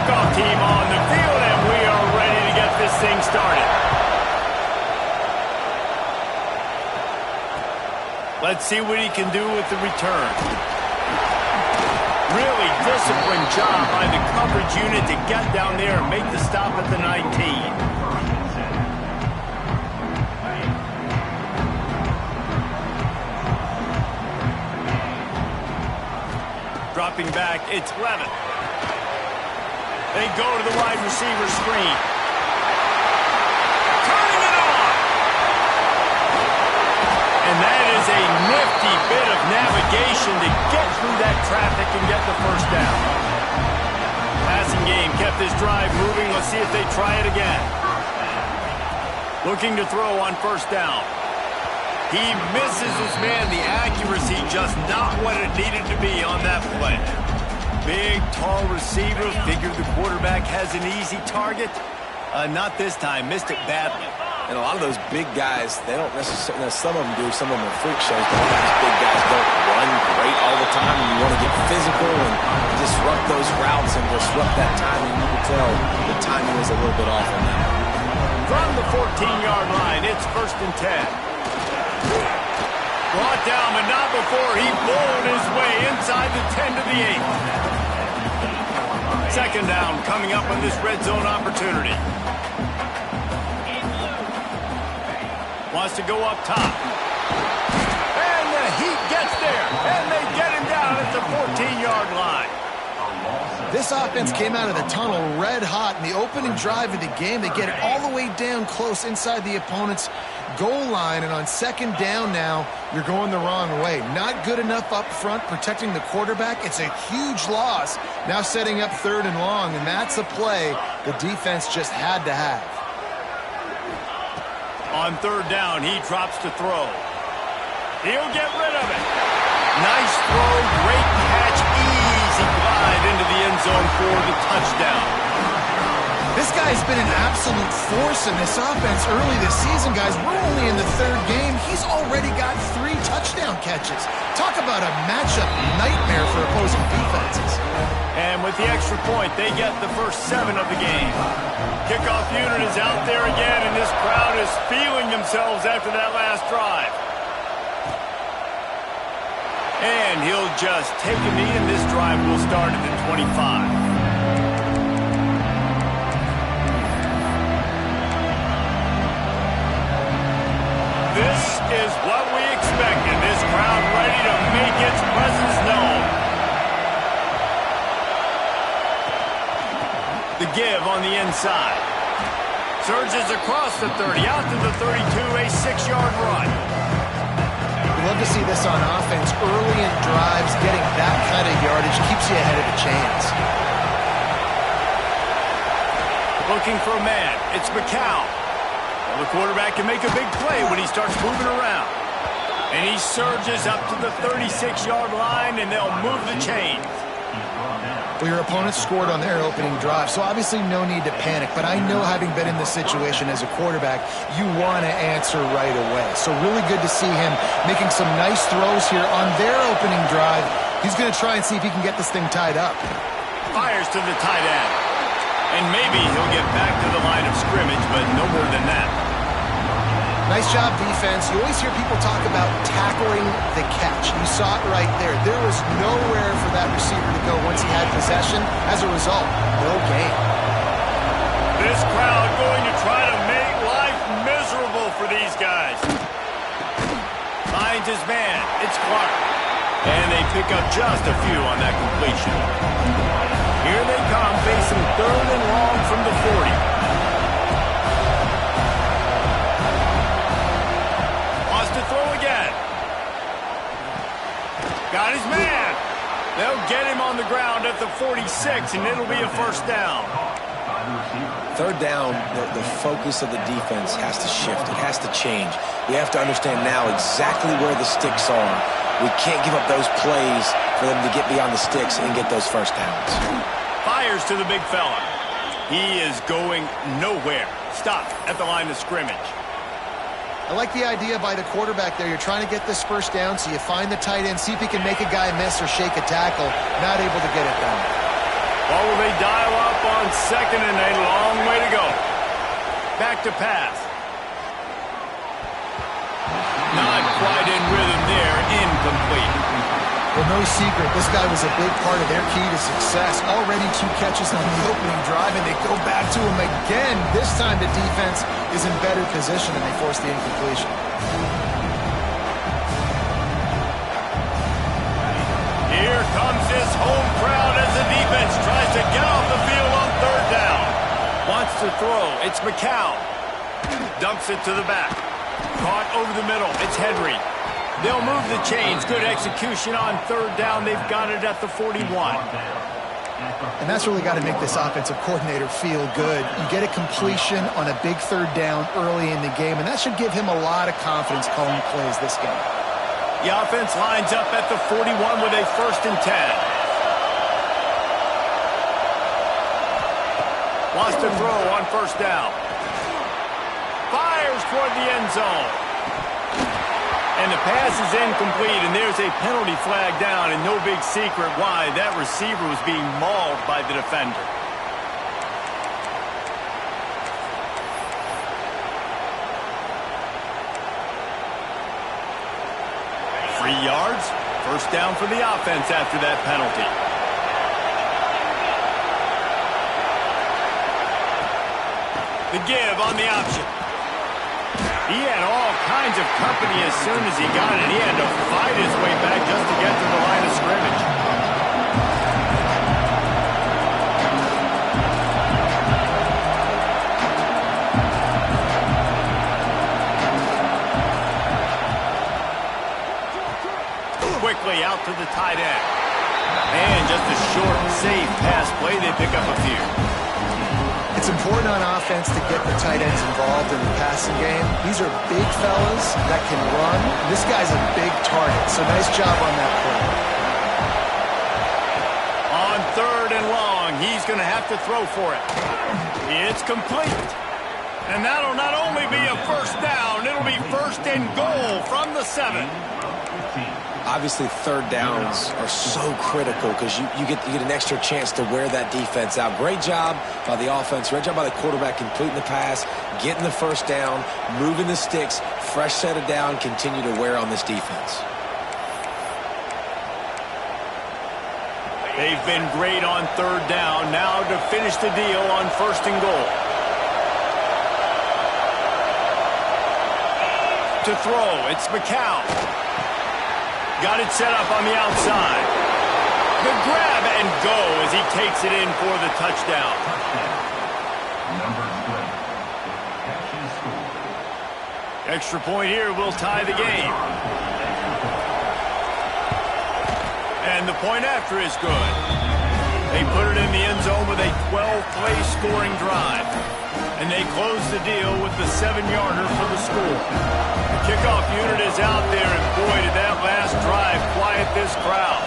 kickoff team on the field, and we are ready to get this thing started. Let's see what he can do with the return. Really disciplined job by the coverage unit to get down there and make the stop at the 19. Dropping back, it's Levin. They go to the wide receiver screen. Turning it on! And that is a nifty bit of navigation to get through that traffic and get the first down. Passing game kept this drive moving. Let's see if they try it again. Looking to throw on first down. He misses his man. The accuracy just not what it needed to be on that play. Big, tall receiver. Figured the quarterback has an easy target. Not this time. Missed it badly. And a lot of those big guys, they don't necessarily, some of them do, some of them are freak shows, but these big guys don't run great all the time. And you want to get physical and disrupt those routes and disrupt that timing. You can tell the timing was a little bit off on that. From the 14-yard line, it's 1st and 10. Brought down, but not before he bowled his way inside the 10 to the 8. Second down coming up on this red zone opportunity. Wants to go up top. And the Heat gets there, and they get him down at the 14-yard line. This offense came out of the tunnel red hot in the opening drive of the game. They get it all the way down close inside the opponent's goal line, and on second down now, you're going the wrong way. Not good enough up front protecting the quarterback. It's a huge loss. Now setting up 3rd and long, and that's a play the defense just had to have. On 3rd down, he drops to throw. He'll get rid of it. Nice throw, great catch, easy glide into the end zone for the touchdown. This guy's been an absolute force in this offense early this season, guys. We're only in the 3rd game. He's already got 3 touchdown catches. Talk about a matchup nightmare for opposing defenses. And with the extra point, they get the first 7 of the game. Kickoff unit is out there again, and this crowd is feeling themselves after that last drive. And he'll just take a knee, and this drive will start at the 25. This is what we expected. This crowd ready to make its presence known. The give on the inside. Surges across the 30, out to the 32, a 6-yard run. We love to see this on offense. Early in drives, getting that kind of yardage keeps you ahead of the chains. Looking for a man. It's McCown. Well, the quarterback can make a big play when he starts moving around. And he surges up to the 36-yard line, and they'll move the chains. Well, your opponent scored on their opening drive, so obviously no need to panic. But I know, having been in this situation as a quarterback, you want to answer right away. So really good to see him making some nice throws here on their opening drive. He's going to try and see if he can get this thing tied up. Fires to the tight end. And maybe he'll get back to the line of scrimmage, but no more than that. Nice job, defense. You always hear people talk about tackling the catch. You saw it right there. There was nowhere for that receiver to go once he had possession. As a result, no gain. This crowd going to try to make life miserable for these guys. Finds his man. It's Clark. And they pick up just a few on that completion. Here they come, facing 3rd and long from the 40. To throw again. Got his man. They'll get him on the ground at the 46, and it'll be a first down. 3rd down, the focus of the defense has to shift. It has to change. We have to understand now exactly where the sticks are. We can't give up those plays for them to get beyond the sticks and get those first downs. Fires to the big fella. He is going nowhere. Stop at the line of scrimmage. I like the idea by the quarterback there. You're trying to get this first down, so you find the tight end, see if he can make a guy miss or shake a tackle. Not able to get it done. What will they dial up on second and a long way to go? Back to pass. Not quite in rhythm there. Incomplete. Well, no secret, this guy was a big part of their key to success. Already 2 catches on the opening drive, and they go back to him again. This time the defense is in better position, and they force the incompletion. Here comes this home crowd as the defense tries to get off the field on third down. Wants to throw. It's McCown. Dumps it to the back. Caught over the middle. It's Henry. They'll move the chains. Good execution on third down. They've got it at the 41. And that's really got to make this offensive coordinator feel good. You get a completion on a big third down early in the game, and that should give him a lot of confidence calling plays this game. The offense lines up at the 41 with a 1st and 10. Wants to throw on 1st down. Fires toward the end zone. And the pass is incomplete, and there's a penalty flag down, and no big secret why. That receiver was being mauled by the defender. Three yards, 1st down for the offense after that penalty. The give on the option. He had all kinds of company as soon as he got it. He had to fight his way back just to get to the line of scrimmage. Quickly out to the tight end. And just a short, safe pass play. They pick up a few. It's important on offense to get the tight ends involved in the passing game. These are big fellas that can run. This guy's a big target, so nice job on that play. On 3rd and long, he's going to have to throw for it. It's complete. And that'll not only be a 1st down, it'll be 1st and goal from the 7. Obviously, third downs are so critical because you get an extra chance to wear that defense out. Great job by the offense. Great job by the quarterback completing the pass, getting the 1st down, moving the sticks, fresh set of down, continue to wear on this defense. They've been great on 3rd down. Now to finish the deal on 1st and goal. To throw, it's McCown. Got it set up on the outside. The grab and go as he takes it in for the touchdown. Extra point here will tie the game. And the point after is good. They put it in the end zone with a 12-play scoring drive. And they close the deal with the 7-yarder for the score. The kickoff unit is out there, and boy, did that last drive quiet this crowd.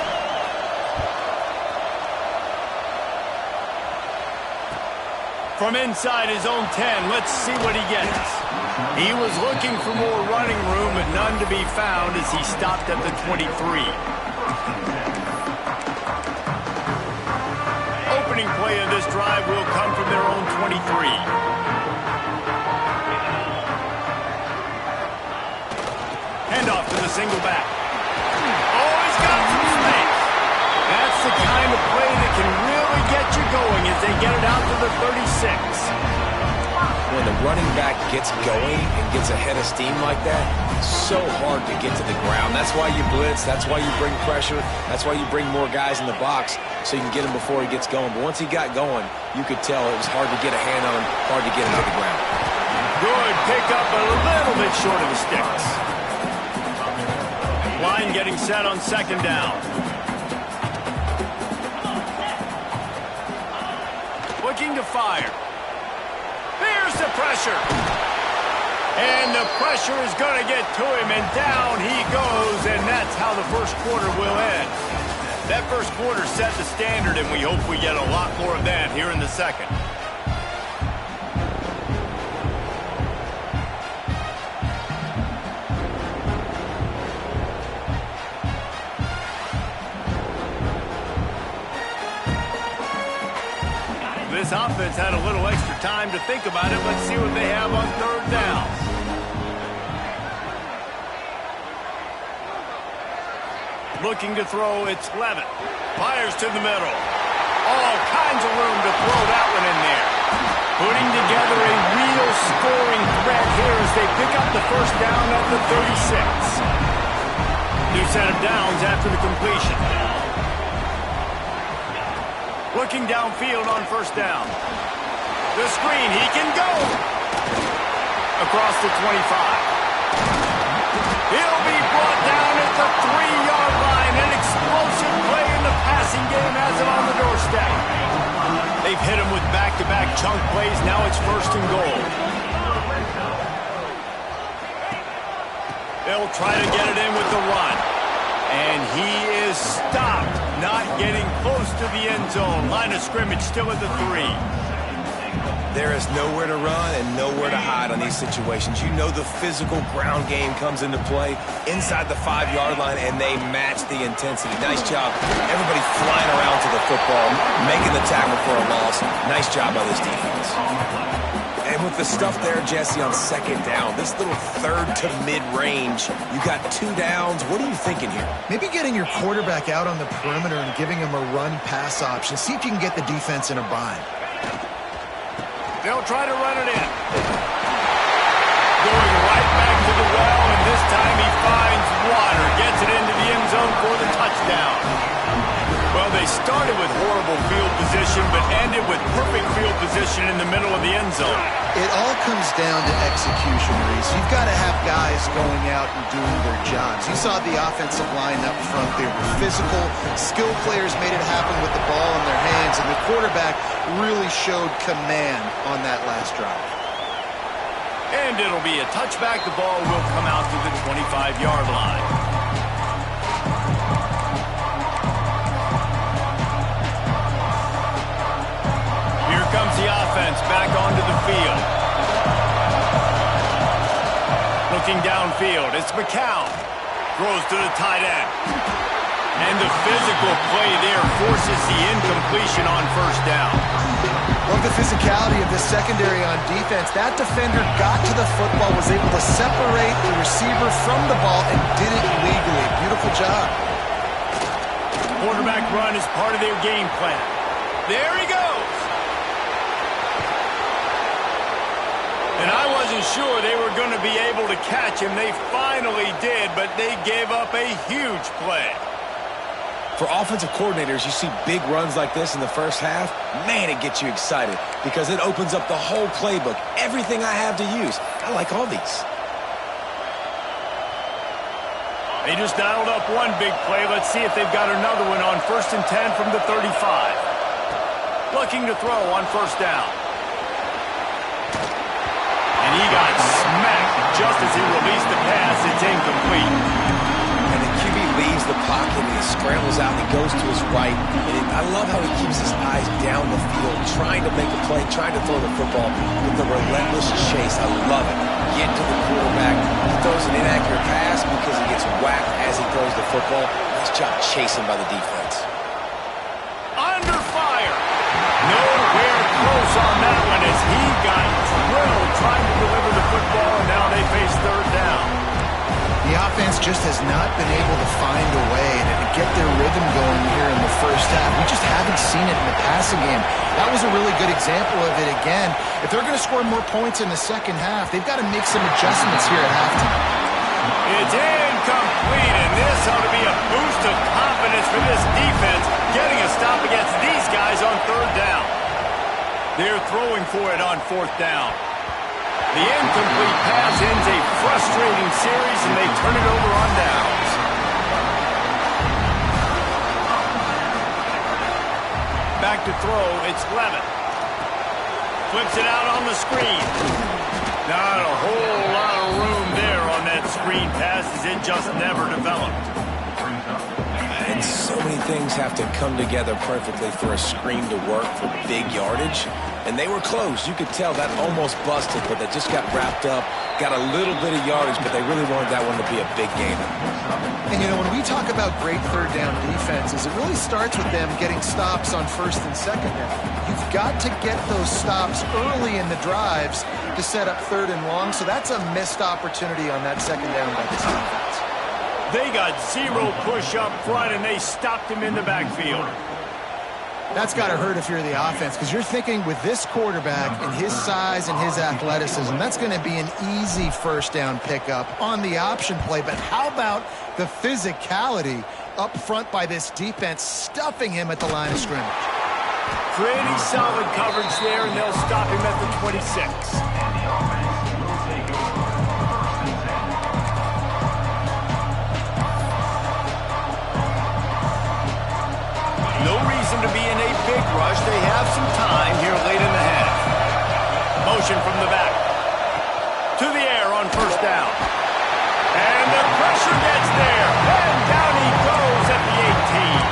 From inside his own 10, let's see what he gets. He was looking for more running room, but none to be found as he stopped at the 23. Opening play of this drive will come from their own 23. Handoff to the single back. Oh, he's got some space. That's the kind of play that can really get you going as they get it out to the 36. When the running back gets going and gets ahead of steam like that, it's so hard to get to the ground. That's why you blitz. That's why you bring pressure. That's why you bring more guys in the box so you can get him before he gets going. But once he got going, you could tell it was hard to get a hand on him, hard to get him to the ground. Good pick up, a little bit short of the sticks. Line getting set on 2nd down. Looking to fire. There's the pressure. And the pressure is going to get to him, and down he goes, and that's how the 1st quarter will end. That 1st quarter set the standard, and we hope we get a lot more of that here in the 2nd. this offense had a little extra time to think about it. Let's see what they have on third down. Looking to throw, it's Levitt. Fires to the middle. All kinds of room to throw that one in there. Putting together a real scoring threat here as they pick up the first down at the 36. New set of downs after the completion. Looking downfield on first down. The screen, he can go. Across the 25. He'll be brought down at the 3-yard line. An explosive play in the passing game has him on the doorstep. They've hit him with back-to-back chunk plays. Now it's first and goal. They'll try to get it in with the run. And he is stopped, not getting close to the end zone. Line of scrimmage still at the 3. There is nowhere to run and nowhere to hide on these situations. You know the physical ground game comes into play inside the 5-yard line, and they match the intensity. Nice job. Everybody flying around to the football, making the tackle for a loss. Nice job by this defense. And with the stuff there, Jesse, on second down, this little third to mid-range, you got 2 downs. What are you thinking here? Maybe getting your quarterback out on the perimeter and giving him a run-pass option. See if you can get the defense in a bind. They'll try to run it in. Going right back to the well, and this time he finds water. Gets it into the end zone for the touchdown. Well, they started with horrible field position, but ended with perfect field position in the middle of the end zone. It all comes down to execution, Reese. You've got to have guys going out and doing their jobs. You saw the offensive line up front. They were physical. Skilled players made it happen with the ball in their hands, and the quarterback really showed command on that last drive. And it'll be a touchback. The ball will come out to the 25-yard line. Here comes the offense back onto the field. Looking downfield, it's McCown. Throws to the tight end. And the physical play there forces the incompletion on first down. Love the physicality of the secondary on defense. That defender got to the football, was able to separate the receiver from the ball, and did it legally. Beautiful job. Quarterback run is part of their game plan. There he goes. And I wasn't sure they were going to be able to catch him. They finally did, but they gave up a huge play. For offensive coordinators, you see big runs like this in the first half, man, it gets you excited because it opens up the whole playbook, everything I have to use. I like all these. They just dialed up one big play. Let's see if they've got another one on 1st and 10 from the 35. Looking to throw on first down. And he got smacked just as he released the pass. It's incomplete. And the QB leaves the pocket and he scrambles out and he goes to his right. And I love how he keeps his eyes down the field, trying to make a play, trying to throw the football with the relentless chase. I love it. Get to the quarterback. He throws an inaccurate pass because he gets whacked as he throws the football. Nice job chasing by the defense. Under fire. Nowhere close on that one as he got drilled trying to deliver the football, and now they face third down. The offense just has not been able to find a way to get their rhythm going here in the first half. We just haven't seen it in the passing game. That was a really good example of it again. If they're going to score more points in the second half, they've got to make some adjustments here at halftime. It's incomplete, and this ought to be a boost of confidence for this defense, getting a stop against these guys on third down. They're throwing for it on fourth down. The incomplete pass ends a frustrating series, and they turn it over on downs. Back to throw, it's Levitt. Flips it out on the screen. Not a whole lot of room there on that screen pass as it just never developed. And so many things have to come together perfectly for a screen to work for big yardage. And they were close. You could tell that almost busted, but they just got wrapped up, got a little bit of yardage, but they really wanted that one to be a big gain. And, you know, when we talk about great third down defenses, it really starts with them getting stops on first and second down. You've got to get those stops early in the drives to set up third and long, so that's a missed opportunity on that second down by this defense. They got zero push up front, and they stopped him in the backfield. That's got to hurt if you're the offense, because you're thinking with this quarterback and his size and his athleticism, that's going to be an easy first down pickup on the option play. But how about the physicality up front by this defense, stuffing him at the line of scrimmage? Pretty solid coverage there, and they'll stop him at the 26. No reason to be in a big rush. They have some time here late in the half. Motion from the back. To the air on first down. And the pressure gets there. And down he goes at the 18.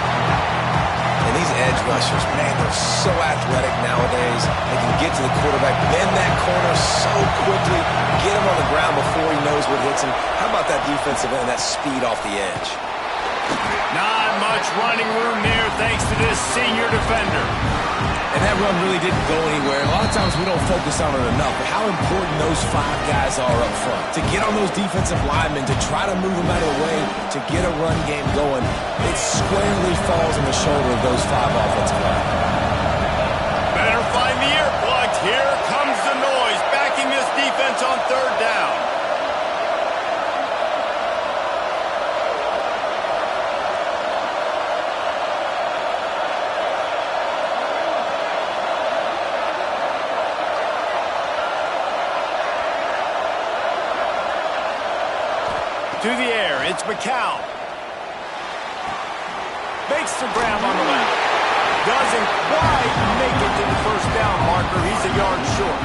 And these edge rushers, man, they're so athletic nowadays. They can get to the quarterback, bend that corner so quickly, get him on the ground before he knows what hits him. How about that defensive end, that speed off the edge? Not much running room there thanks to this senior defender. And that run really didn't go anywhere. A lot of times we don't focus on it enough, but how important those 5 guys are up front. To get on those defensive linemen, to try to move them out of the way, to get a run game going, it squarely falls on the shoulder of those 5 offensive linemen. Better find the earplugs. Here comes the noise, backing this defense on third down. To the air, it's McCown. Makes the grab on the left. Doesn't quite make it to the first down marker. He's a yard short.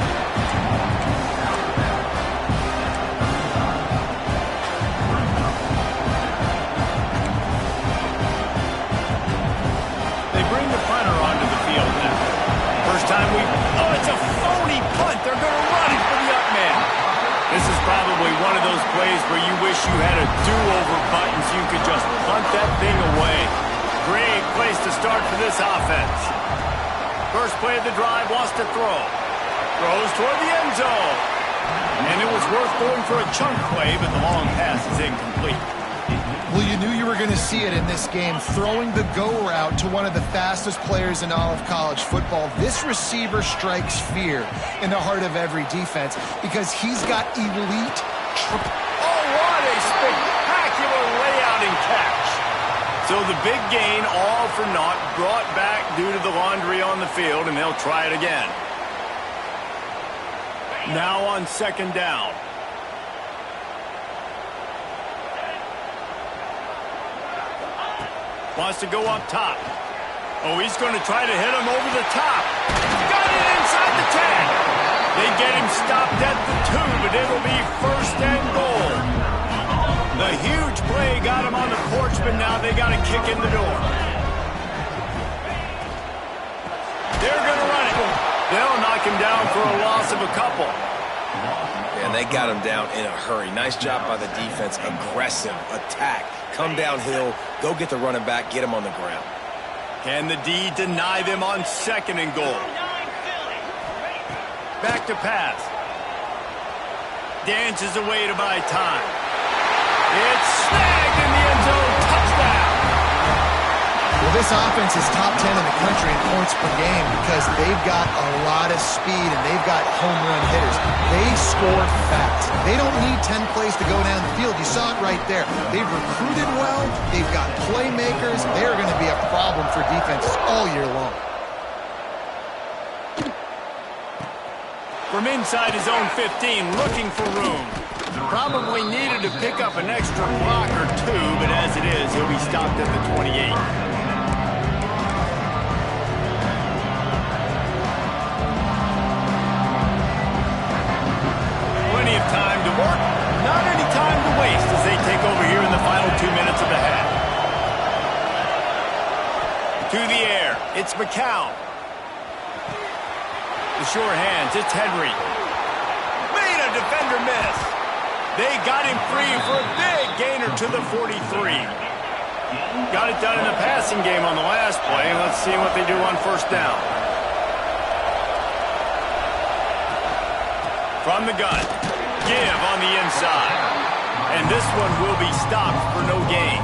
They bring the punter onto the field now. First time oh, it's a phony punt. They're going to run it for the up man. This is probably one of those plays where you wish you had a do-over button so you could just punt that thing away. Great place to start for this offense. First play of the drive, wants to throw. Throws toward the end zone. And it was worth going for a chunk play, but the long pass is incomplete. Well, you knew you were going to see it in this game, throwing the go route to one of the fastest players in all of college football. This receiver strikes fear in the heart of every defense because he's got elite... Oh, what a spectacular layout and catch. So the big gain, all for naught, brought back due to the laundry on the field, and they'll try it again. Now on second down. Wants to go up top. Oh, he's going to try to hit him over the top. Got it inside the 10. They get him stopped at the 2, but it'll be first and goal. The huge play got him on the porch, but now they got to kick in the door. They're going to run it. They'll knock him down for a loss of a couple. And they got him down in a hurry. Nice job by the defense. Aggressive attack. Come downhill, go get the running back, get him on the ground. Can the D deny them on second and goal? Back to pass. Dances away to buy time. It's snagged in the end zone. Touchdown. Well, this offense is top 10 in the country in points per game because they've got a lot of speed and they've got home run hitters. They score fast. They don't need 10 plays to go down the field. You saw it right there. They've recruited well. They've got playmakers. They are going to be a problem for defenses all year long. From inside his own 15, looking for room. Probably needed to pick up an extra block or 2, but as it is, he'll be stopped at the 28. Plenty of time to work, not any time to waste as they take over here in the final 2 minutes of the half. To the air, it's McCown. The sure hands, it's Henry. Made a defender miss. They got him free for a big gainer to the 43. Got it done in the passing game on the last play. Let's see what they do on first down. From the gun. Give on the inside. And this one will be stopped for no gain.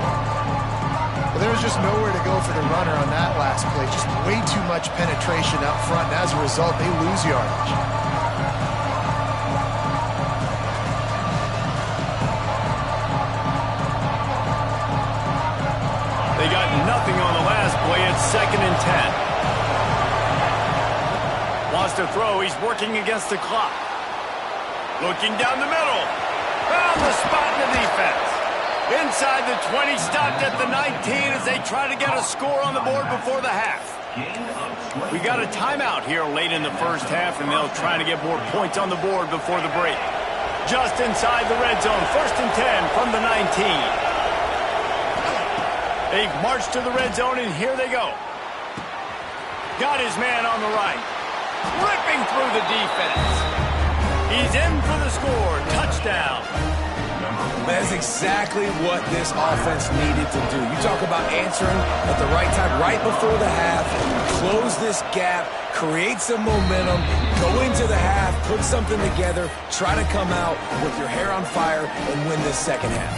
Well, there was just nowhere to go for the runner on that last play. Just way too much penetration up front. And as a result, they lose yardage. They got nothing on the last play. It's 2nd and 10. Wants to throw. He's working against the clock. Looking down the middle. Found the spot in the defense. Inside the 20, stopped at the 19 as they try to get a score on the board before the half. We got a timeout here late in the first half, and they'll try to get more points on the board before the break. Just inside the red zone. 1st and 10 from the 19. They've marched to the red zone, and here they go. Got his man on the right. Ripping through the defense. He's in for the score. Touchdown. That's exactly what this offense needed to do. You talk about answering at the right time, right before the half, close this gap, create some momentum, go into the half, put something together, try to come out with your hair on fire and win this second half.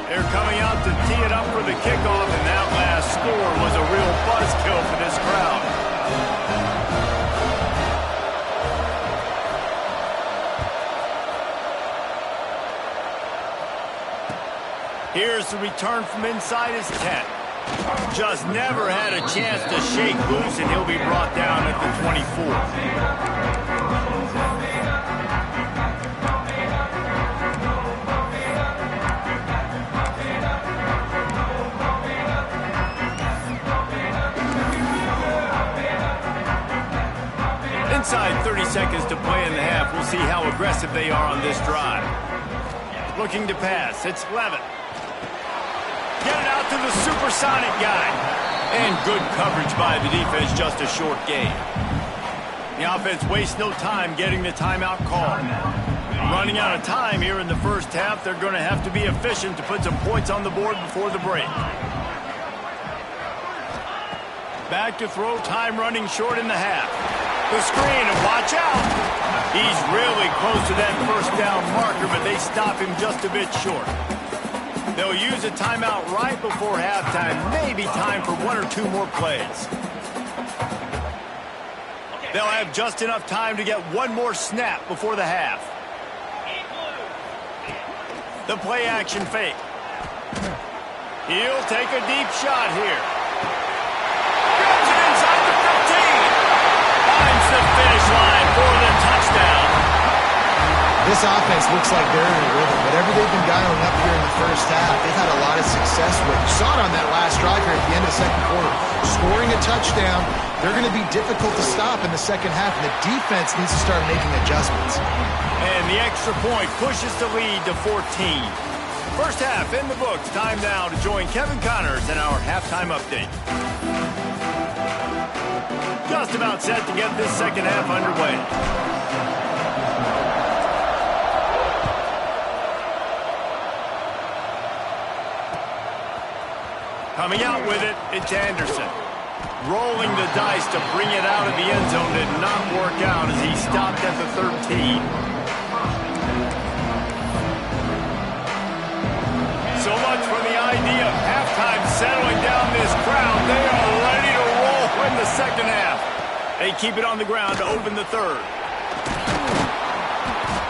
They're coming out to tee it up for the kickoff, and that last score was a real buzzkill for this crowd. Here's the return from inside his 10. Just never had a chance to shake loose, and he'll be brought down at the 24. Inside 30 seconds to play in the half. We'll see how aggressive they are on this drive. Looking to pass. It's Levin. Get it out to the supersonic guy. And good coverage by the defense, just a short gain. The offense wastes no time getting the timeout called. Running out of time here in the first half. They're going to have to be efficient to put some points on the board before the break. Back to throw, time running short in the half. The screen, and watch out. He's really close to that first down marker, but they stop him just a bit short. They'll use a timeout right before halftime. Maybe time for one or two more plays. They'll have just enough time to get one more snap before the half. The play action fake. He'll take a deep shot here. Grabs it inside the 15. Finds the finish line for the touchdown. This offense looks like they're in a rhythm. Whatever they've been dialing up here in the first half, they've had a lot of success with. You saw it on that last drive here at the end of the second quarter. Scoring a touchdown, they're going to be difficult to stop in the second half, and the defense needs to start making adjustments. And the extra point pushes the lead to 14. First half in the books. Time now to join Kevin Connors in our halftime update. Just about set to get this second half underway. Coming out with it, it's Anderson. Rolling the dice to bring it out of the end zone did not work out as he stopped at the 13. So much for the idea of halftime settling down this crowd. They are ready to roll in the second half. They keep it on the ground to open the third.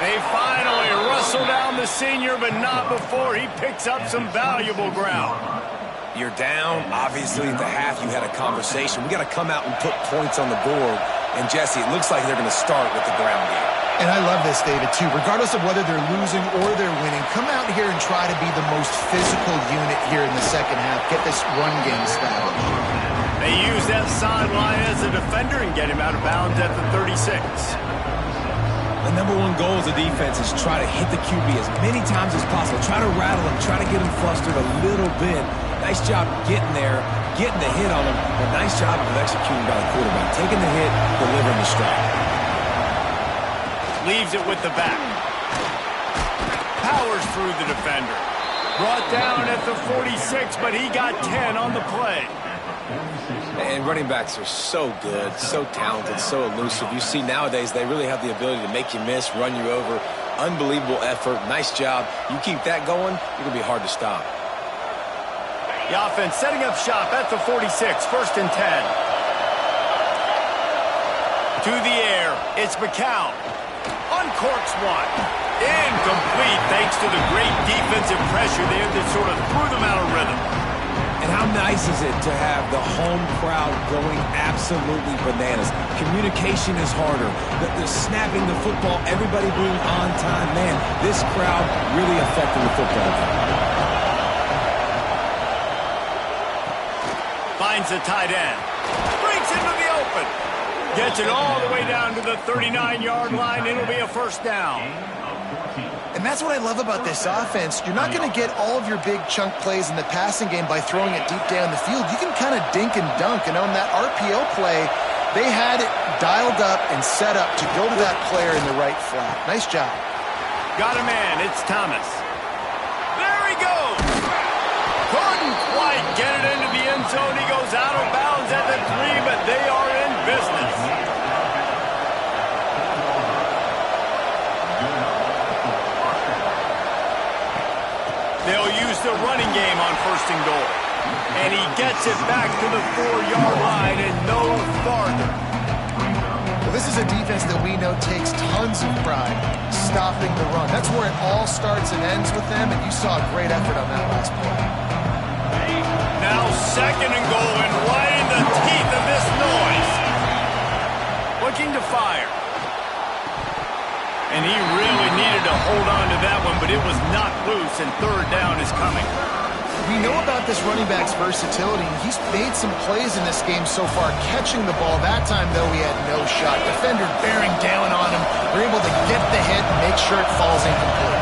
They finally wrestle down the senior, but not before he picks up some valuable ground. You're down. Obviously, at the half, you had a conversation. We got to come out and put points on the board. And, Jesse, it looks like they're going to start with the ground game. And I love this, David, too. Regardless of whether they're losing or they're winning, come out here and try to be the most physical unit here in the second half. Get this run game established. They use that sideline as a defender and get him out of bounds at the 36. The number one goal as a defense is try to hit the QB as many times as possible. Try to rattle him, try to get him flustered a little bit, Nice job getting there, getting the hit on him, but nice job of executing by the quarterback. Taking the hit, delivering the strike. Leaves it with the back. Powers through the defender. Brought down at the 46, but he got 10 on the play. And running backs are so good, so talented, so elusive. You see nowadays they really have the ability to make you miss, run you over. Unbelievable effort. Nice job. You keep that going, you're going to be hard to stop. The offense setting up shop at the 46, 1st and 10. To the air, it's McCown. Uncorks one. Incomplete thanks to the great defensive pressure there that sort of threw them out of rhythm. And how nice is it to have the home crowd going absolutely bananas? Communication is harder. The snapping the football, everybody being on time. Man, this crowd really affecting the football game. Finds the tight end. Breaks into the open. Gets it all the way down to the 39-yard line. It'll be a 1st down. And that's what I love about this offense. You're not going to get all of your big chunk plays in the passing game by throwing it deep down the field. You can kind of dink and dunk. And on that RPO play, they had it dialed up and set up to go to that player in the right flat. Nice job. Got a man. It's Thomas. There he goes. Couldn't quite get it into the end zone. He goes out of bounds at the 3, but they are in business. They'll use the running game on 1st and goal. And he gets it back to the 4-yard line and no farther. Well, this is a defense that we know takes tons of pride stopping the run. That's where it all starts and ends with them, and you saw a great effort on that last play. Now 2nd and goal and right in the teeth of this noise. Looking to fire. And he really needed to hold on to that one, but it was knocked loose, and 3rd down is coming. We know about this running back's versatility. He's made some plays in this game so far, catching the ball. That time, though, he had no shot. Defender bearing down on him. We're able to get the hit and make sure it falls incomplete.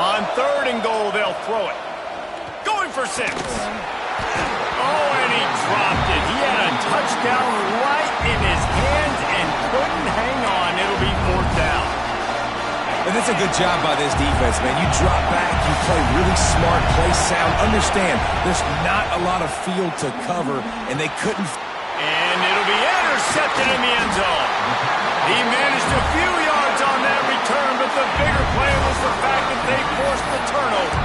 On 3rd and goal, they'll throw it. Going for 6. Oh, and he dropped it. He had a touchdown right in his hands and couldn't hang on. It'll be 4th down. And that's a good job by this defense, man. You drop back, you play really smart, play sound. Understand, there's not a lot of field to cover, and they couldn't. And it'll be intercepted in the end zone. He managed a few yards on that return, but the bigger play was the fact that they forced the turnover.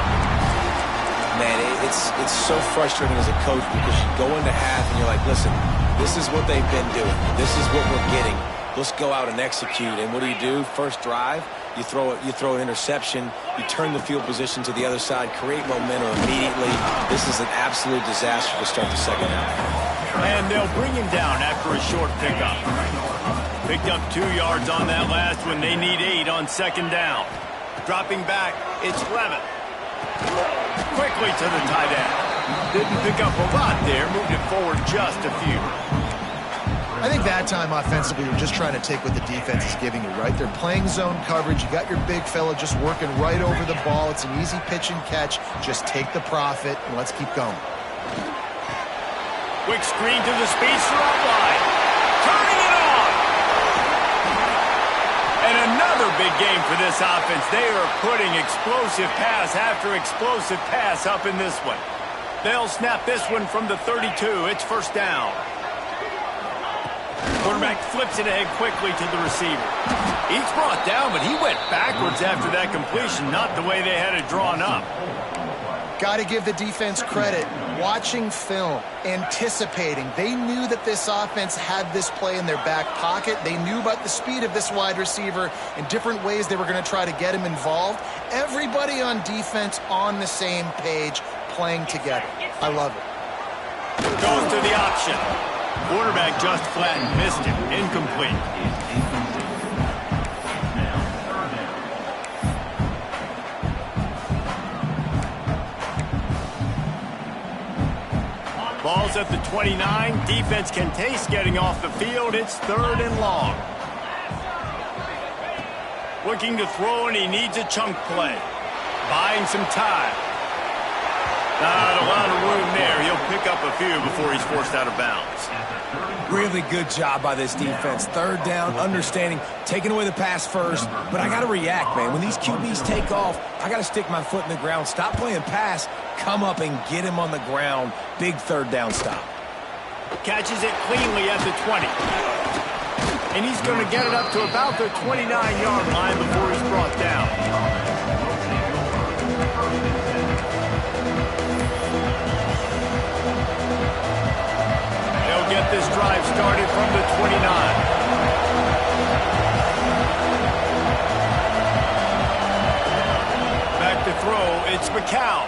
Man, it's so frustrating as a coach because you go into half and you're like, listen, this is what they've been doing. This is what we're getting. Let's go out and execute. And what do? First drive, you throw an interception, you turn the field position to the other side, create momentum immediately. This is an absolute disaster to start the 2nd half. And they'll bring him down after a short pickup. Picked up 2 yards on that last one. They need 8 on 2nd down. Dropping back, it's Levitt. Quickly to the tight end. Didn't pick up a lot there. Moved it forward just a few. I think that time offensively, you're just trying to take what the defense is giving you, right? They're playing zone coverage. You got your big fella just working right over the ball. It's an easy pitch and catch. Just take the profit and let's keep going. Quick screen to the speedster out wide. Turning it on. And another big game for this offense. They are putting explosive pass after explosive pass up in this one. They'll snap this one from the 32. It's 1st down. Quarterback flips it ahead quickly to the receiver. He's brought down, but he went backwards after that completion, not the way they had it drawn up. Got to give the defense credit. Watching film, anticipating. They knew that this offense had this play in their back pocket. They knew about the speed of this wide receiver and different ways they were going to try to get him involved. Everybody on defense on the same page, playing together. I love it. Goes to the option. Quarterback just flat and missed it. Incomplete. Ball's ball's at the 29. Defense can taste getting off the field. It's 3rd and long. Looking to throw, and he needs a chunk play. Buying some time. Not a lot of room there. He'll pick up a few before he's forced out of bounds. Really good job by this defense. 3rd down, understanding, taking away the pass first. But I got to react, man. When these QBs take off, I got to stick my foot in the ground. Stop playing pass. Come up and get him on the ground. Big 3rd down stop. Catches it cleanly at the 20. And he's going to get it up to about the 29-yard line before he's brought down. They'll get this drive started from the 29. Back to throw, it's McCown.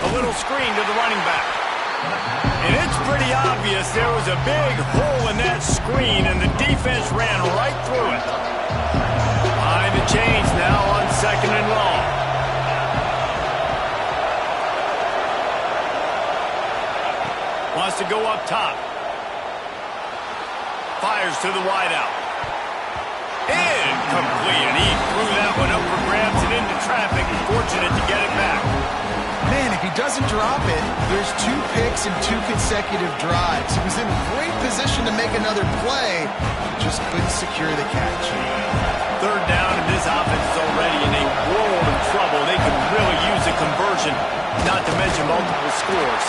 A little screen to the running back. And it's pretty obvious there was a big hole in that screen, and the defense ran right through it. Behind the chains now on 2nd and long. Wants to go up top. Fires to the wideout. Incomplete, and he threw that one up for grabs and into traffic. Fortunate to get it back. Man, if he doesn't drop it, there's 2 picks and 2 consecutive drives. He was in great position to make another play, just couldn't secure the catch. 3rd down, and this offense is already in a world of trouble. They could really use a conversion, not to mention multiple scores.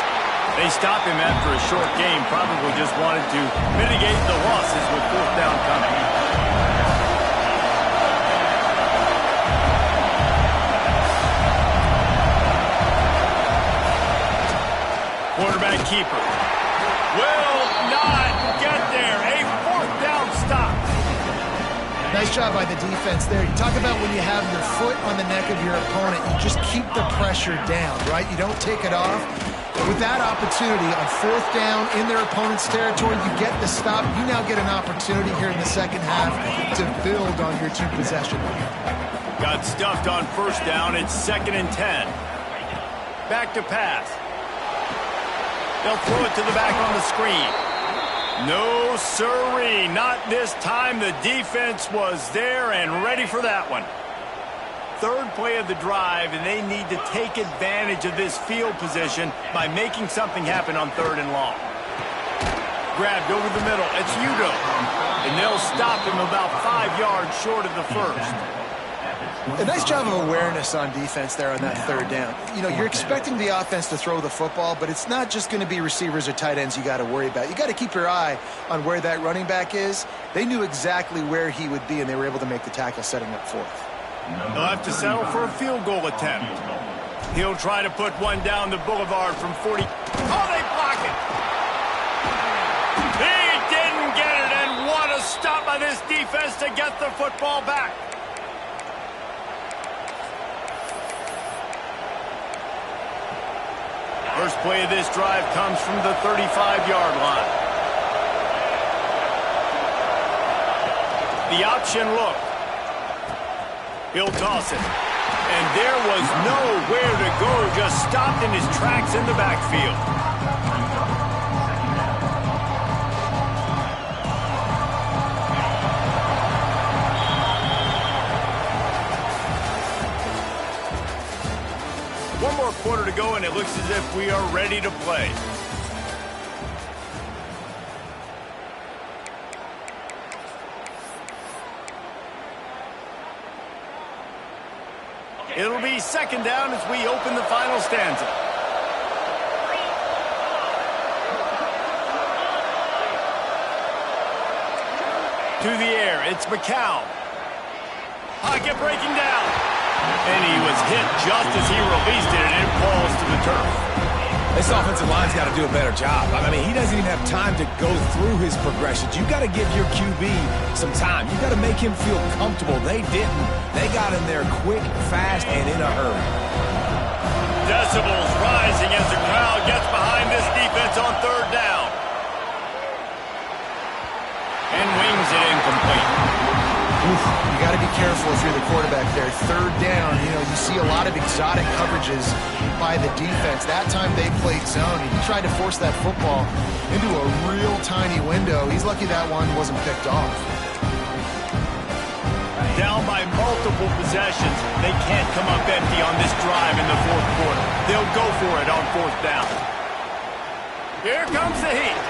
They stop him after a short game, probably just wanted to mitigate the losses with 4th down coming. Quarterback keeper will not get there. A 4th down stop. Nice job by the defense there. You talk about when you have your foot on the neck of your opponent, you just keep the pressure down, right? You don't take it off. But with that opportunity on 4th down in their opponent's territory, you get the stop. You now get an opportunity here in the 2nd half to build on your 2 possession. Got stuffed on 1st down. It's 2nd and 10. Back to pass. They'll throw it to the back on the screen. No siree, not this time. The defense was there and ready for that one. 3rd play of the drive, and they need to take advantage of this field position by making something happen on 3rd and long. Grabbed over the middle. It's Udo. And they'll stop him about 5 yards short of the 1st. A nice job of awareness on defense there on that 3rd down. You know, you're expecting the offense to throw the football, but it's not just going to be receivers or tight ends you got to worry about. You got to keep your eye on where that running back is. They knew exactly where he would be, and they were able to make the tackle setting up 4th. They'll have to settle for a field goal attempt. He'll try to put one down the boulevard from 40. Oh, they block it! He didn't get it, and what a stop by this defense to get the football back. First play of this drive comes from the 35-yard line. The option look. He'll toss it. And there was nowhere to go, just stopped in his tracks in the backfield. One more quarter to go, and it looks as if we are ready to play. It'll be 2nd down as we open the final stanza. To the air, it's McCown. Pocket breaking down. And he was hit just as he released it, and it falls to the turf. This offensive line's got to do a better job. I mean, he doesn't even have time to go through his progressions. You've got to give your QB some time. You've got to make him feel comfortable. They didn't. They got him there quick, fast, and in a hurry. Decibels rising as the crowd gets behind this defense on 3rd down. And wings it incomplete. You got to be careful if you're the quarterback there. Third down, you see a lot of exotic coverages by the defense. That time they played zone. He tried to force that football into a real tiny window. He's lucky that one wasn't picked off. Down by multiple possessions. They can't come up empty on this drive in the fourth quarter. They'll go for it on fourth down. Here comes the heat.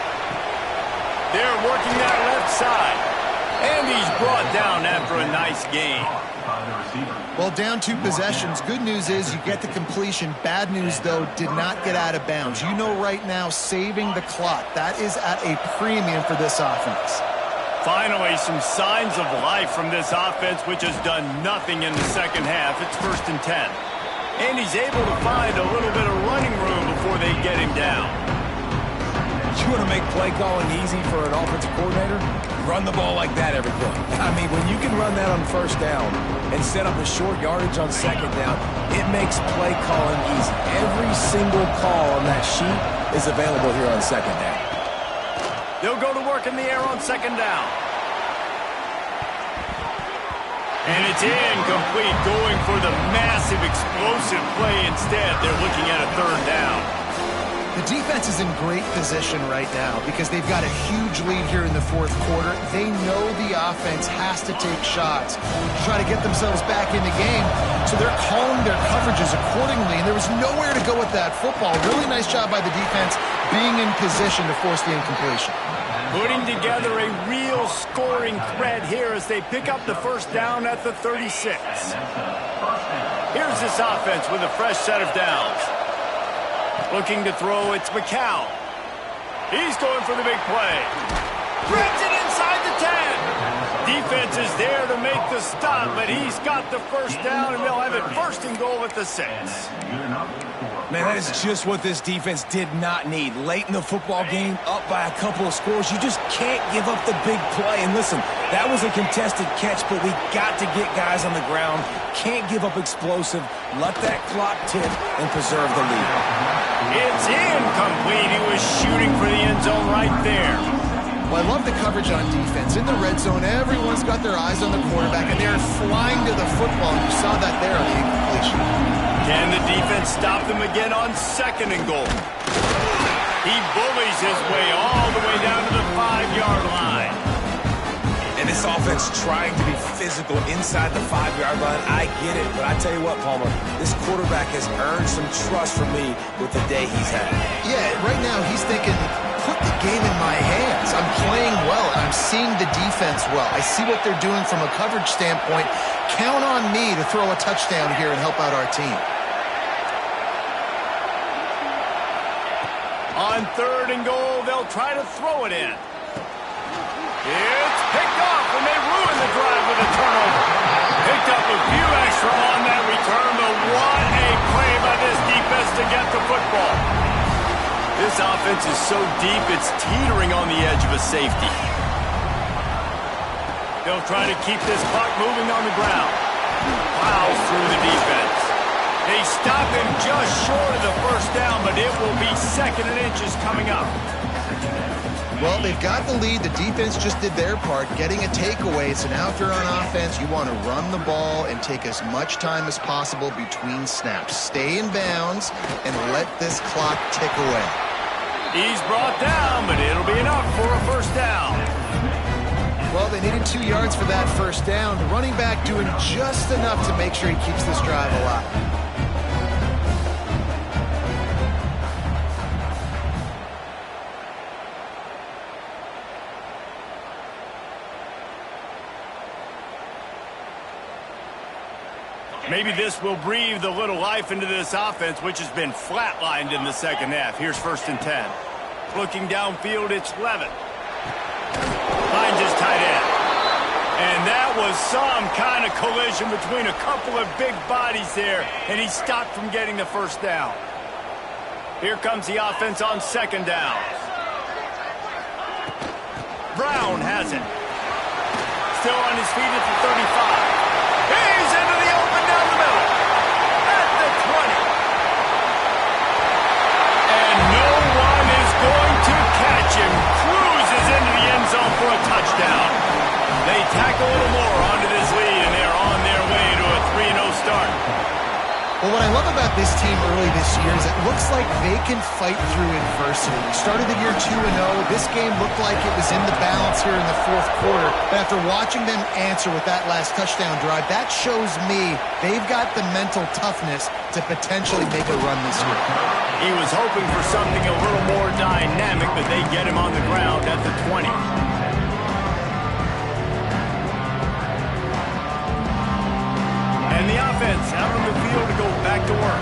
They're working that left side. And he's brought down after a nice gain. Well, down 2 possessions. Good news is you get the completion. Bad news, though, did not get out of bounds. You know right now, saving the clock. That is at a premium for this offense. Finally, some signs of life from this offense, which has done nothing in the second half. It's 1st and 10. And he's able to find a little bit of running room before they get him down. You want to make play calling easy for an offensive coordinator? Run the ball like that every play. I mean, when you can run that on first down and set up a short yardage on second down, it makes play calling easy. Every single call on that sheet is available here on second down. They'll go to work in the air on second down. And it's incomplete, going for the massive explosive play instead. They're looking at a third down. The defense is in great position right now because they've got a huge lead here in the fourth quarter. They know the offense has to take shots to try to get themselves back in the game, so they're calling their coverages accordingly, and there was nowhere to go with that football. Really nice job by the defense being in position to force the incompletion. Putting together a real scoring threat here as they pick up the first down at the 36. Here's this offense with a fresh set of downs. Looking to throw, it's McCown. He's going for the big play. Threads it inside the 10. Defense is there to make the stop, but he's got the first down, and they'll have it 1st and goal at the 6. Man, that is just what this defense did not need. Late in the football game, up by a couple of scores, you just can't give up the big play. And listen, that was a contested catch, but we got to get guys on the ground. Can't give up explosive. Let that clock tick and preserve the lead. It's incomplete. He was shooting for the end zone right there. Well, I love the coverage on defense. In the red zone, everyone's got their eyes on the quarterback, and they're flying to the football. You saw that there on the incompletion. Can the defense stop them again on 2nd and goal? He bullies his way all the way down to the 5-yard line. And this offense trying to be physical inside the 5-yard line, I get it. But I tell you what, Palmer, this quarterback has earned some trust from me with the day he's had. Yeah, right now he's thinking, put the game in my hands. I'm playing well. I'm seeing the defense well. I see what they're doing from a coverage standpoint. Count on me to throw a touchdown here and help out our team. On 3rd and goal, they'll try to throw it in. It's picked off, and they ruin the drive with a turnover. Picked up a few extra on that return, but what a play by this defense to get the football. This offense is so deep, it's teetering on the edge of a safety. They'll try to keep this clock moving on the ground. Plows through the defense. They stop him just short of the first down, but it will be 2nd and inches coming up. Well, they've got the lead. The defense just did their part, getting a takeaway. So now if you're on offense, you want to run the ball and take as much time as possible between snaps. Stay in bounds and let this clock tick away. He's brought down, but it'll be enough for a first down. Well, they needed 2 yards for that first down. The running back doing just enough to make sure he keeps this drive alive. Maybe this will breathe a little life into this offense, which has been flatlined in the second half. Here's 1st and 10. Looking downfield, it's Levin. Finds his tight end. And that was some kind of collision between a couple of big bodies there, and he stopped from getting the first down. Here comes the offense on 2nd down. Brown has it. Still on his feet at the 35. He's into the open down the middle. At the 20. And no one is going to catch him. Cruises into the end zone for a touchdown. They tack a little more onto this lead, and they're Well, what I love about this team early this year is it looks like they can fight through adversity. We started the year 2-0. This game looked like it was in the balance here in the fourth quarter. But after watching them answer with that last touchdown drive, that shows me they've got the mental toughness to potentially make a run this year. He was hoping for something a little more dynamic, but they get him on the ground at the 20. And the offense out on the field to go back to work.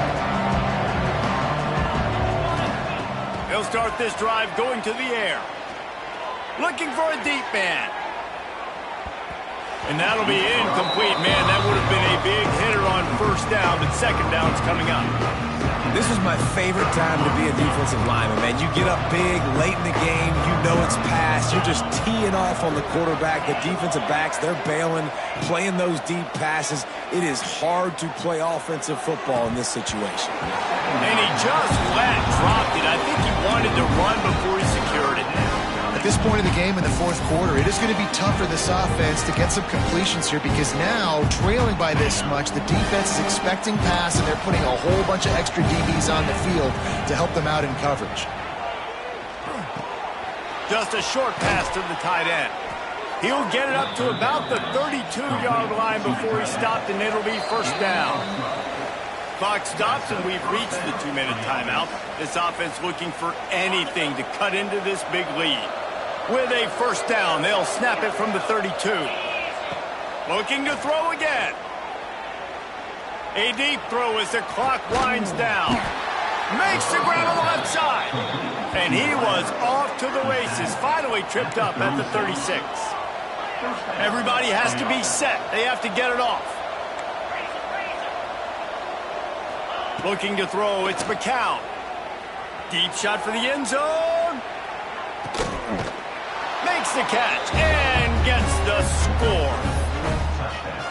They'll start this drive going to the air. Looking for a deep man. And that'll be incomplete, man. That would have been a big hitter on first down, but second down's coming up. This is my favorite time to be a defensive lineman, man. You get up big, late in the game, you know it's past. You're just teeing off on the quarterback. The defensive backs, they're bailing, playing those deep passes. It is hard to play offensive football in this situation. And he just flat dropped it. I think he wanted to run before he secured it. At this point in the game in the fourth quarter, it is going to be tough for this offense to get some completions here because now, trailing by this much, the defense is expecting pass and they're putting a whole bunch of extra DBs on the field to help them out in coverage. Just a short pass to the tight end. He'll get it up to about the 32-yard line before he stopped, and it'll be first down. Clock stops, and we've reached the 2-minute timeout. This offense looking for anything to cut into this big lead. With a first down, they'll snap it from the 32. Looking to throw again. A deep throw as the clock winds down. Makes the grab on the left side. And he was off to the races. Finally tripped up at the 36. Everybody has to be set. They have to get it off. Looking to throw, it's McCown. Deep shot for the end zone. Makes the catch and gets the score.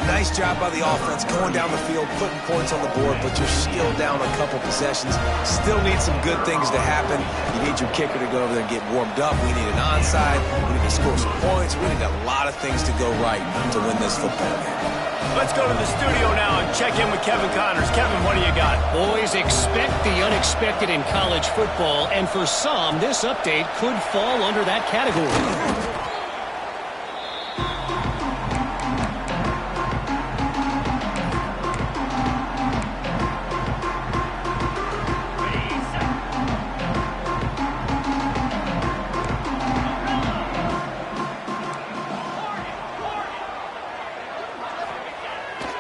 Nice job by the offense going down the field, putting points on the board, but you're still down a couple possessions. Still need some good things to happen. You need your kicker to go over there and get warmed up. We need an onside. We need to score some points. We need a lot of things to go right to win this football game. Let's go to the studio now and check in with Kevin Connors. Kevin, what do you got? Boys, expect the unexpected in college football, and for some, this update could fall under that category.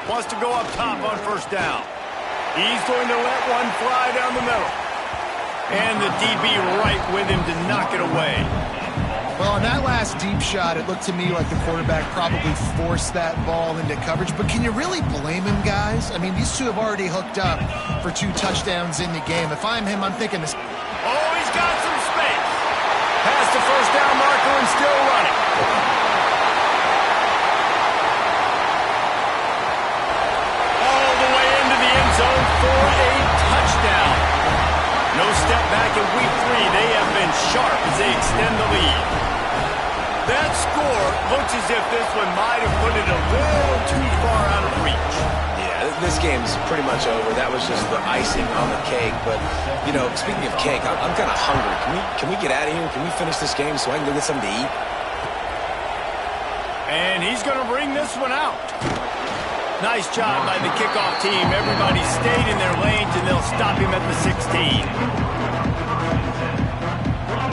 Wants to go up top on first down. He's going to let one fly down the middle. And the DB right with him to knock it away. Well, on that last deep shot, it looked to me like the quarterback probably forced that ball into coverage. But can you really blame him, guys? I mean, these two have already hooked up for 2 touchdowns in the game. If I'm him, I'm thinking this. Oh, he's got some space. Past the first down marker and still running. Zone for a touchdown. No step back in week 3. They have been sharp as they extend the lead. That score looks as if this one might have put it a little too far out of reach. Yeah, this game's pretty much over. That was just the icing on the cake. But, you know, speaking of cake, I'm kind of hungry. Can we get out of here? Can we finish this game so I can go get something to eat? And he's going to bring this one out. Nice job by the kickoff team. Everybody stayed in their lanes, and they'll stop him at the 16.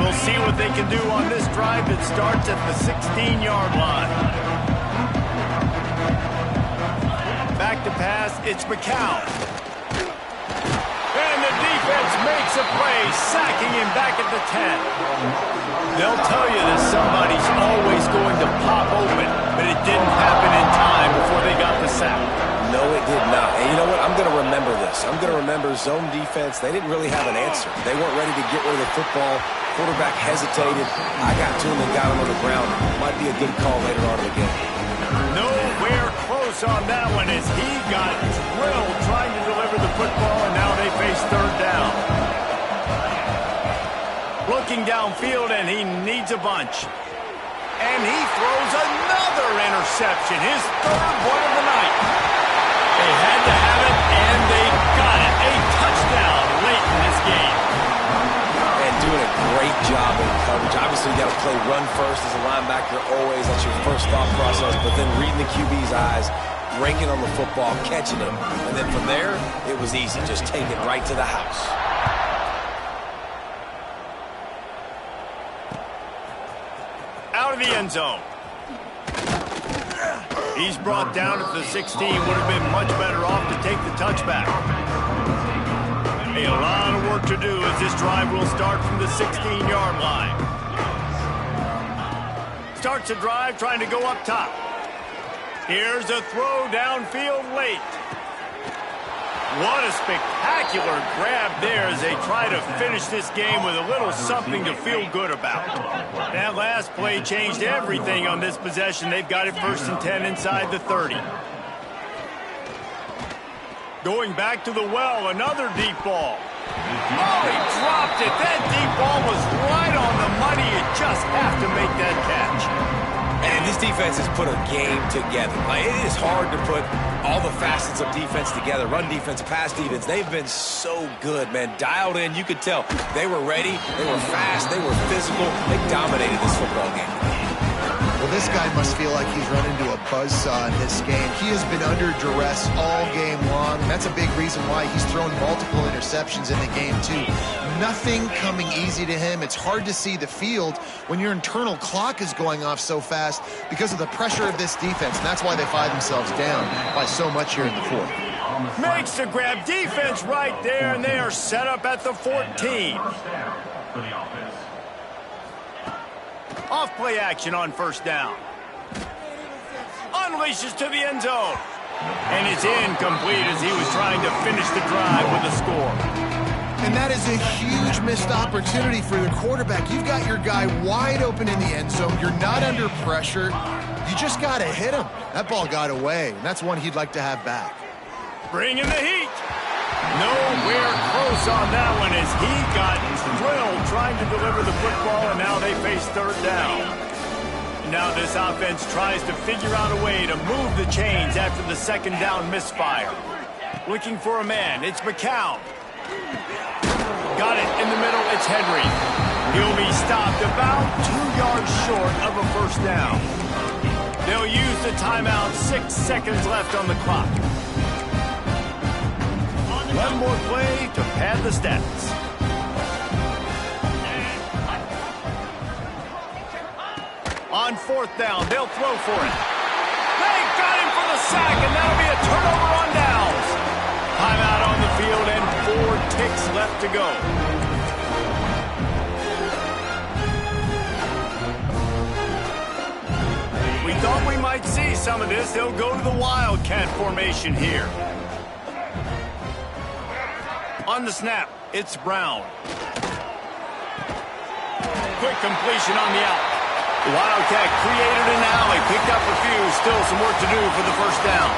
We'll see what they can do on this drive that starts at the 16-yard line. Back to pass, it's McCown. And the defense makes a play, sacking him back at the 10. They'll tell you that somebody's always going to pop open, but it didn't happen in time before they got the sack. No, it did not. And you know what? I'm going to remember this. I'm going to remember zone defense. They didn't really have an answer. They weren't ready to get rid of the football. Quarterback hesitated. I got to him and got him on the ground. Might be a good call later on in the game. Nowhere close on that one as he got drilled trying to deliver the football, and now they face third down. Looking downfield, and he needs a bunch. And he throws another interception, his third one of the night. They had to have it, and they got great job in coverage. Obviously, you got to play run first as a linebacker always. That's your first thought process. But then reading the QB's eyes, breaking on the football, catching him. And then from there, it was easy. Just take it right to the house. Out of the end zone. He's brought down at the 16. Would have been much better off to take the touchback. A lot of work to do as this drive will start from the 16-yard line. Starts a drive trying to go up top. Here's a throw downfield late. What a spectacular grab there as they try to finish this game with a little something to feel good about. That last play changed everything on this possession. They've got it 1st and 10 inside the 30. Going back to the well, another deep ball. Oh, he dropped it. That deep ball was right on the money. You just have to make that catch. And this defense has put a game together. Like, it is hard to put all the facets of defense together. Run defense, pass defense. They've been so good, man. Dialed in. You could tell they were ready. They were fast. They were physical. They dominated this football game. Well, this guy must feel like he's run into a buzzsaw in this game. He has been under duress all game long, and that's a big reason why he's thrown multiple interceptions in the game, too. Nothing coming easy to him. It's hard to see the field when your internal clock is going off so fast because of the pressure of this defense, and that's why they find themselves down by so much here in the 4th. Makes the grab. Defense right there, and they are set up at the 14. Off play action on 1st down. Unleashes to the end zone. And it's incomplete as he was trying to finish the drive with a score. And that is a huge missed opportunity for the quarterback. You've got your guy wide open in the end zone. You're not under pressure. You just got to hit him. That ball got away, and that's one he'd like to have back. Bring in the heat. Nowhere close on that one as he got drilled trying to deliver the football, and now they face 3rd down. Now this offense tries to figure out a way to move the chains after the 2nd down misfire. Looking for a man. It's McCown. Got it in the middle. It's Henry. He'll be stopped about 2 yards short of a 1st down. They'll use the timeout. 6 seconds left on the clock. One more play to pad the stats. On 4th down, they'll throw for it. They got him for the sack, and that'll be a turnover on downs. Timeout on the field and 4 ticks left to go. We thought we might see some of this. They'll go to the Wildcat formation here. On the snap, it's Brown. Quick completion on the out. The Wildcat created an alley, picked up a few, still some work to do for the 1st down.